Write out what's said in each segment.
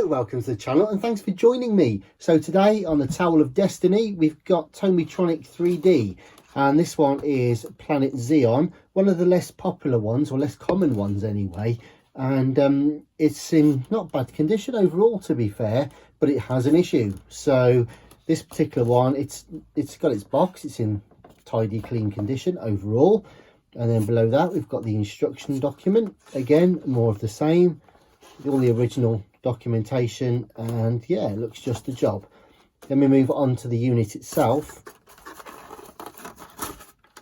welcome to the channel and thanks for joining me. So today on the Towel of Destiny we've got Tomytronic 3D, and this one is Planet Zeon, one of the less popular ones, or less common ones anyway, and it's in not bad condition overall, to be fair, but it has an issue. So this particular one, it's got its box, it's in tidy clean condition overall, and then below that we've got the instruction document, again more of the same, all the original documentation, and yeah, it looks just a job. Then we move on to the unit itself,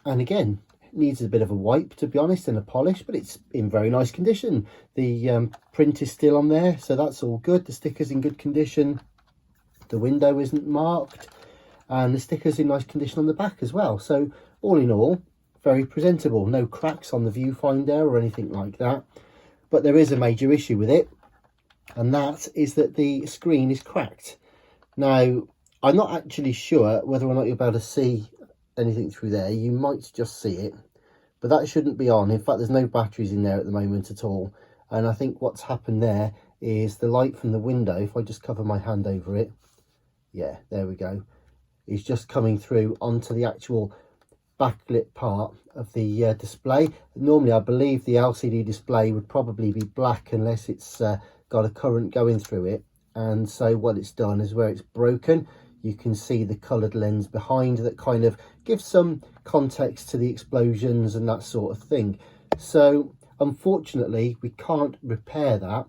and again it needs a bit of a wipe, to be honest, and a polish, but it's in very nice condition. The print is still on there, so that's all good. The sticker's in good condition, the window isn't marked, and the sticker's in nice condition on the back as well. So all in all, very presentable. No cracks on the viewfinder or anything like that. But there is a major issue with it, and that is that the screen is cracked. Now, I'm not actually sure whether or not you'll be able to see anything through there. You might just see it, but that shouldn't be on. In fact, there's no batteries in there at the moment at all. And I think what's happened there is the light from the window, if I just cover my hand over it, yeah, there we go, is just coming through onto the actual backlit part of the display. Normally I believe the LCD display would probably be black unless it's got a current going through it, and so what it's done is where it's broken, you can see the coloured lens behind that kind of gives some context to the explosions and that sort of thing. So unfortunately we can't repair that.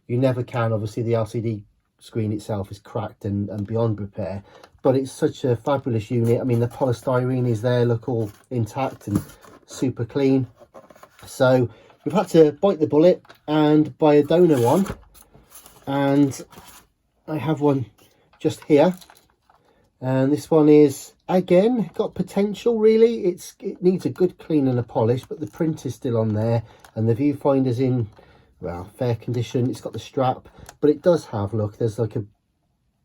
You never can. Obviously the LCD screen itself is cracked and beyond repair, but it's such a fabulous unit. I mean, the polystyrene is there, look, all intact and super clean. So we've had to bite the bullet and buy a donor one, and I have one just here, and this one is again got potential. Really, it needs a good clean and a polish, but the print is still on there, and the viewfinder's in, well, fair condition. It's got the strap, but it does have, look, there's like a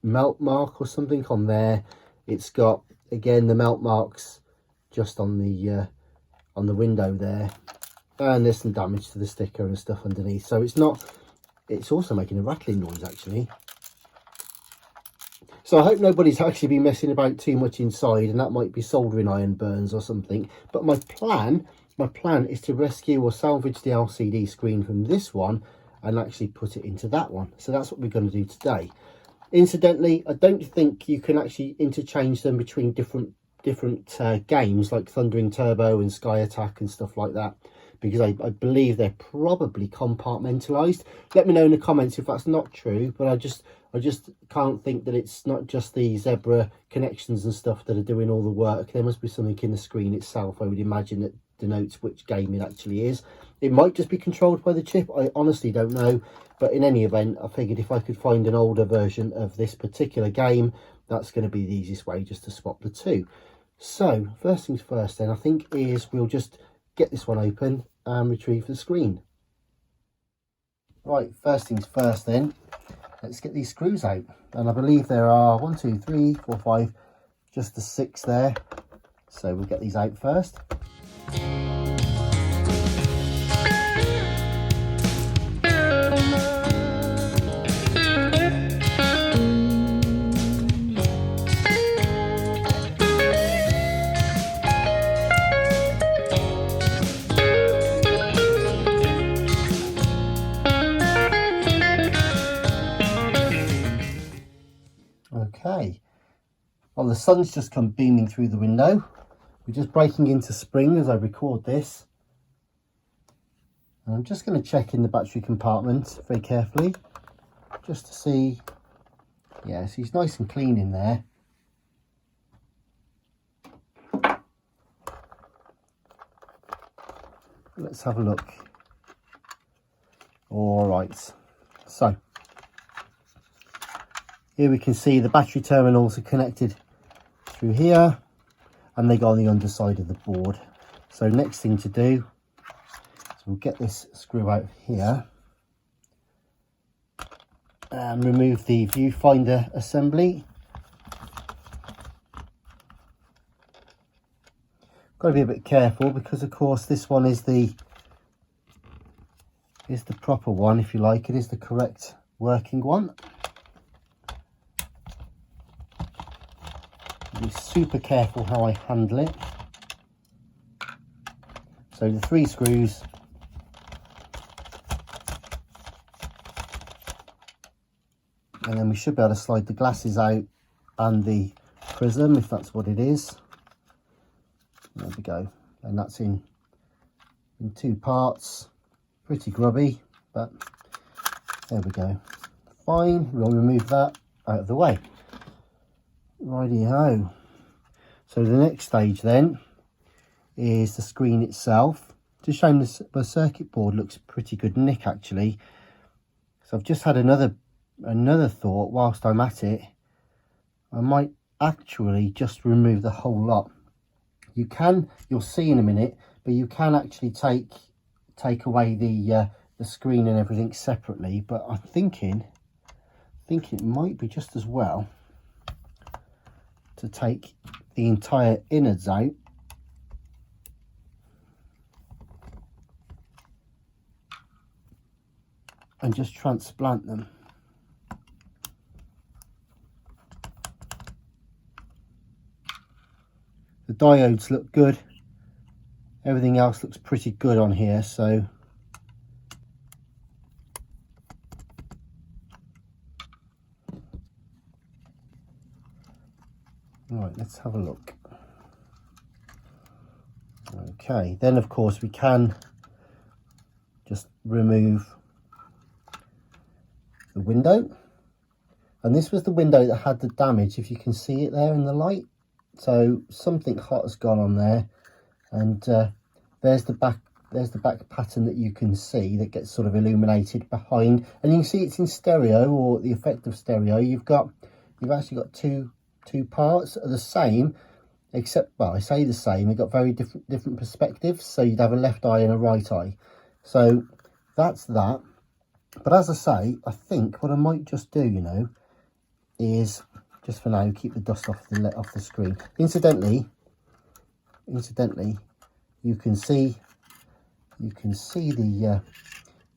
melt mark or something on there. It's got, again, the melt marks just on the window there, and there's some damage to the sticker and stuff underneath. So it's not, it's also making a rattling noise actually. So I hope nobody's actually been messing about too much inside, and that might be soldering iron burns or something. But my plan is to rescue or salvage the LCD screen from this one and actually put it into that one. So that's what we're going to do today. Incidentally, I don't think you can actually interchange them between different games like Thundering Turbo and Sky Attack and stuff like that, because I believe they're probably compartmentalized. Let me know in the comments if that's not true, but I just can't think that it's not just the Zebra connections and stuff that are doing all the work. There must be something in the screen itself, I would imagine, that denotes which game it actually is. It might just be controlled by the chip, I honestly don't know, but in any event, I figured if I could find an older version of this particular game, that's going to be the easiest way just to swap the two. So first things first then, I think, is we'll just get this one open and retrieve the screen. Right, first things first then, let's get these screws out, and I believe there are 1, 2, 3, 4, 5, just the 6 there, so we'll get these out first. Okay, well, the sun's just come beaming through the window. We're just breaking into spring as I record this. And I'm just going to check in the battery compartment very carefully, just to see. Yes, he's nice and clean in there. Let's have a look. All right, so here we can see the battery terminals are connected through here, and they go on the underside of the board. So next thing to do is we'll get this screw out here and remove the viewfinder assembly. Got to be a bit careful because, of course, this one is the proper one, if you like. It is the correct working one. be super careful how I handle it. So the 3 screws, and then we should be able to slide the glasses out and the prism, if that's what it is. There we go. And that's in 2 parts. Pretty grubby, but there we go. Fine, we'll remove that out of the way. Righty-ho. So the next stage then is the screen itself. It's a shame the circuit board looks pretty good nick actually. So I've just had another thought whilst I'm at it. I might actually just remove the whole lot. You'll see in a minute, but you can actually take away the screen and everything separately. But I'm thinking it might be just as well to take the entire innards out and just transplant them. The diodes look good, everything else looks pretty good on here, so right, let's have a look. Okay, then of course we can just remove the window, and this was the window that had the damage, if you can see it there in the light. So something hot has gone on there, and there's the back pattern that you can see that gets sort of illuminated behind, and you can see it's in stereo, or the effect of stereo. You've actually got two parts that are the same, except, well, I say the same, they've got very different perspectives. So you'd have a left eye and a right eye. So that's that. But as I say, I think what I might just do, you know, is just for now keep the dust off the screen. Incidentally, you can see the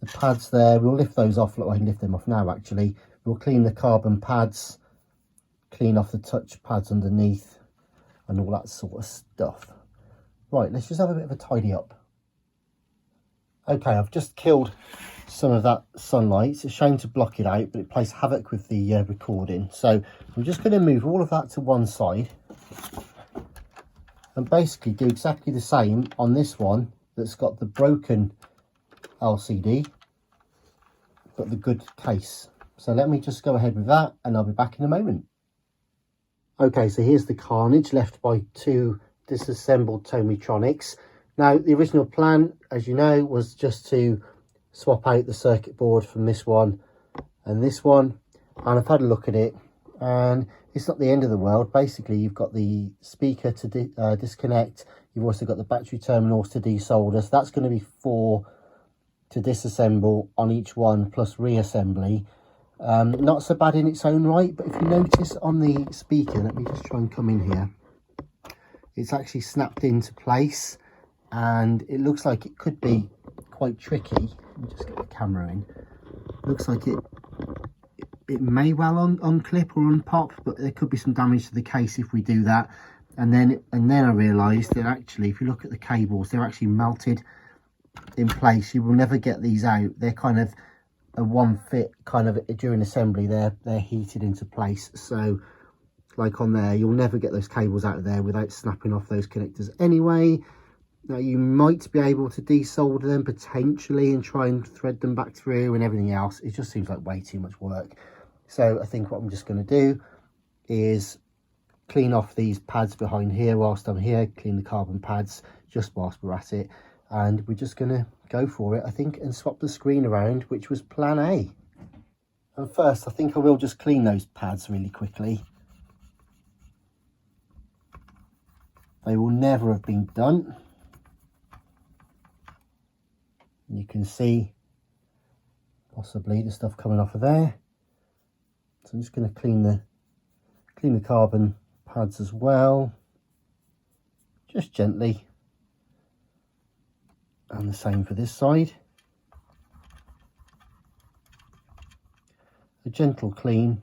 pads there. We'll lift those off. Look, I can lift them off now actually. We'll clean the carbon pads, clean off the touch pads underneath and all that sort of stuff. Right, let's just have a bit of a tidy up. Okay, I've just killed some of that sunlight. It's a shame to block it out, but it plays havoc with the recording. So I'm just going to move all of that to one side and basically do exactly the same on this one that's got the broken LCD but the good case. So let me just go ahead with that and I'll be back in a moment. Okay, so here's the carnage left by 2 disassembled Tomytronics. Now the original plan, as you know, was just to swap out the circuit board from this one and this one, and I've had a look at it and it's not the end of the world. Basically you've got the speaker to disconnect, you've also got the battery terminals to desolder, so that's going to be 4 to disassemble on each one plus reassembly. Not so bad in its own right, but if you notice on the speaker, let me just try and come in here, it's actually snapped into place and it looks like it could be quite tricky. Let me just get the camera in. Looks like it may well unclip or unpop, but there could be some damage to the case if we do that. And then I realised that actually if you look at the cables, they're actually melted in place. You will never get these out. They're kind of a one fit kind of during assembly. They're heated into place. So like on there, you'll never get those cables out of there without snapping off those connectors anyway. Now you might be able to desolder them potentially and try and thread them back through and everything else. It just seems like way too much work. So I think what I'm just going to do is clean off these pads behind here whilst I'm here, clean the carbon pads just whilst we're at it. And we're just going to go for it, I think, and swap the screen around, which was plan A. And first, I think I will just clean those pads really quickly. They will never have been done. You can see possibly the stuff coming off of there. So I'm just going to clean the carbon pads as well, just gently, and the same for this side. A gentle clean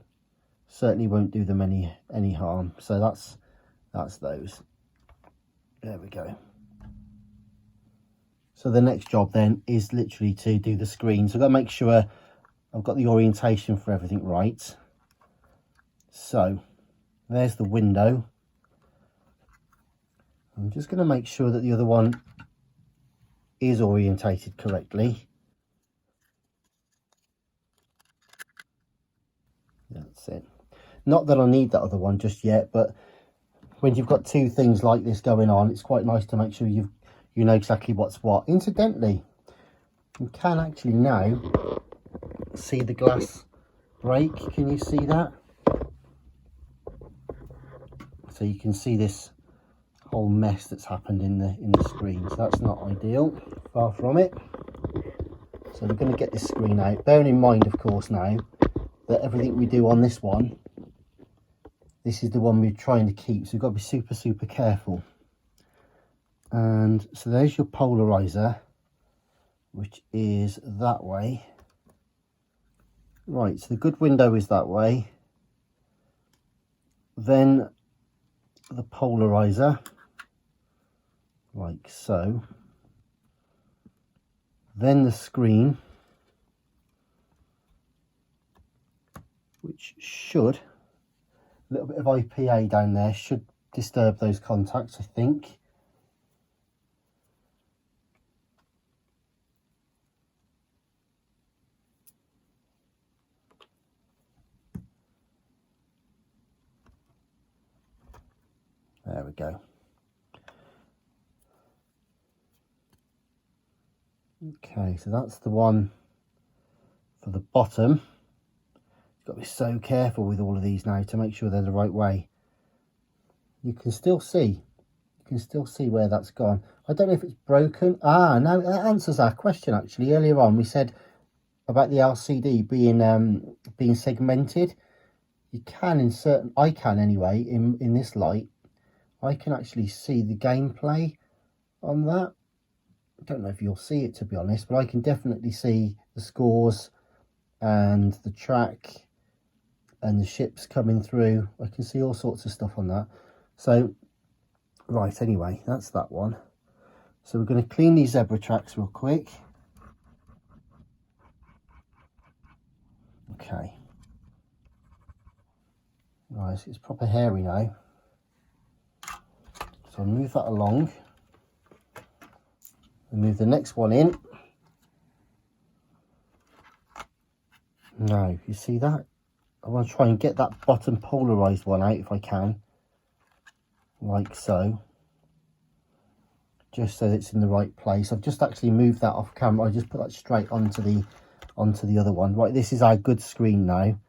certainly won't do them any harm. So that's That's those. There we go. So the next job then is literally to do the screen. So I've got to make sure I've got the orientation for everything right. So there's the window. I'm just going to make sure that the other one is orientated correctly. That's it. Not that I need that other one just yet, but when you've got two things like this going on, it's quite nice to make sure you know exactly what's what. Incidentally, you can actually now see the glass break. Can you see that? So you can see this whole mess that's happened in the screen. So that's not ideal, far from it. So we're going to get this screen out, bearing in mind of course now that everything we do on this one, this is the one we're trying to keep, so we've got to be super careful. And so there's your polarizer, which is that way. Right, so the good window is that way. Then the polarizer, like so. Then the screen, which should, a little bit of IPA down there, should disturb those contacts, I think. There we go. Okay, so that's the one for the bottom. You've got to be so careful with all of these now to make sure they're the right way. You can still see where that's gone. I don't know if it's broken. Ah, no, that answers our question actually. Earlier on we said about the LCD being segmented. You can in certain, I can anyway, in this light, I can actually see the gameplay on that. I don't know if you'll see it, to be honest, but I can definitely see the scores and the track and the ships coming through. I can see all sorts of stuff on that. So, right, anyway, that's that one. So we're going to clean these zebra tracks real quick. Okay. Right, it's proper hairy now. So I'll move that along. And move the next one in. Now, you see that? I want to try and get that bottom polarized one out if I can. Like so. Just so it's in the right place. I've just actually moved that off camera. I just put that straight onto the other one. Right, this is our good screen now.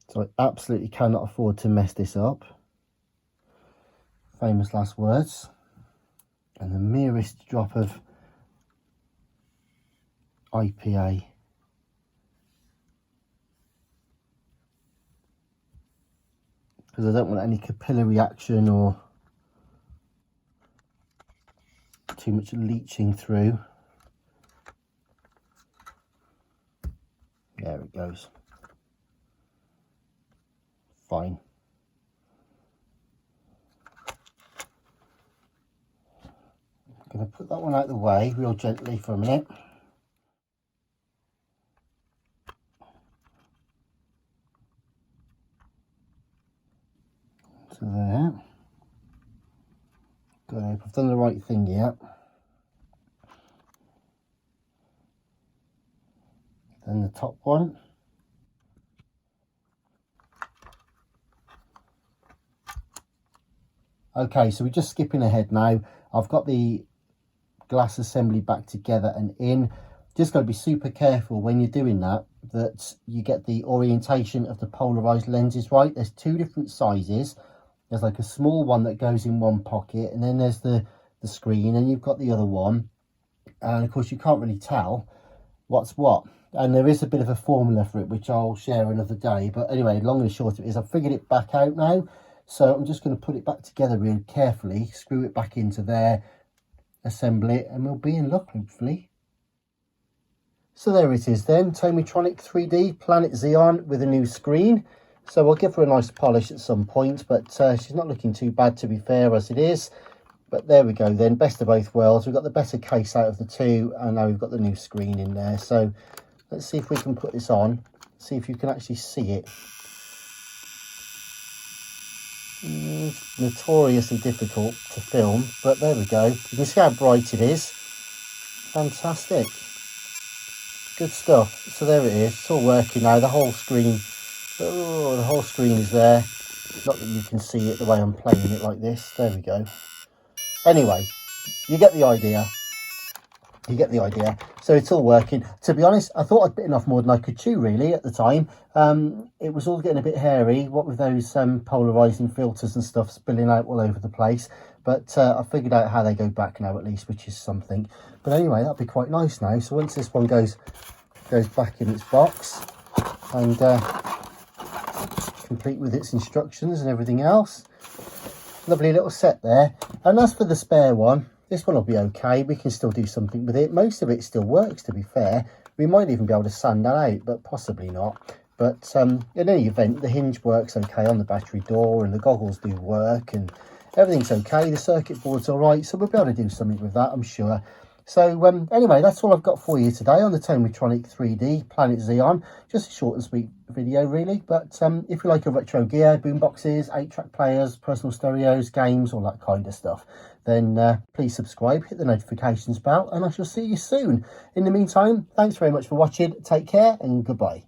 So I absolutely cannot afford to mess this up. Famous last words. And the merest drop of IPA. Because I don't want any capillary action or too much leaching through. There it goes. Fine. I'm going to put that one out of the way real gently for a minute. So there. Good, I've done the right thing here. Then the top one. Okay, so we're just skipping ahead now. I've got the glass assembly back together and in. Just got to be super careful when you're doing that you get the orientation of the polarized lenses right. There's two different sizes. There's like a small one that goes in one pocket, and then there's the screen, and you've got the other one, and of course you can't really tell what's what, and there is a bit of a formula for it which I'll share another day. But anyway, long and short of it is I've figured it back out now, so I'm just going to put it back together really carefully, screw it back into there, assemble it, and we'll be in luck hopefully. So there it is then, Tomytronic 3D Planet Zeon with a new screen. So I'll give her a nice polish at some point, but she's not looking too bad, to be fair, as it is. But there we go then, best of both worlds. We've got the better case out of the two, and now we've got the new screen in there. So let's see if we can put this on, see if you can actually see it. Notoriously difficult to film, but there we go. You can see how bright it is. Fantastic. Good stuff. So there it is. It's all working now. The whole screen, oh, the whole screen is there. Not that you can see it the way I'm playing it like this. There we go. Anyway, you get the idea. You get the idea. So it's all working. To be honest, I thought I'd bitten off more than I could chew, really, at the time. It was all getting a bit hairy, what with those polarizing filters and stuff spilling out all over the place. But I figured out how they go back now, at least, which is something. But anyway, that'll be quite nice now. So once this one goes back in its box and complete with its instructions and everything else, lovely little set there. And as for the spare one, this one will be okay. We can still do something with it. Most of it still works, to be fair. We might even be able to sand that out, but possibly not. But in any event, the hinge works okay on the battery door, and the goggles do work, and everything's okay. The circuit board's all right, so we'll be able to do something with that, I'm sure. So anyway, that's all I've got for you today on the Tomytronic 3D Planet Zeon. Just a short and sweet video, really. But if you like your retro gear, boomboxes, 8-track players, personal stereos, games, all that kind of stuff, then please subscribe, hit the notifications bell, and I shall see you soon. In the meantime, thanks very much for watching. Take care and goodbye.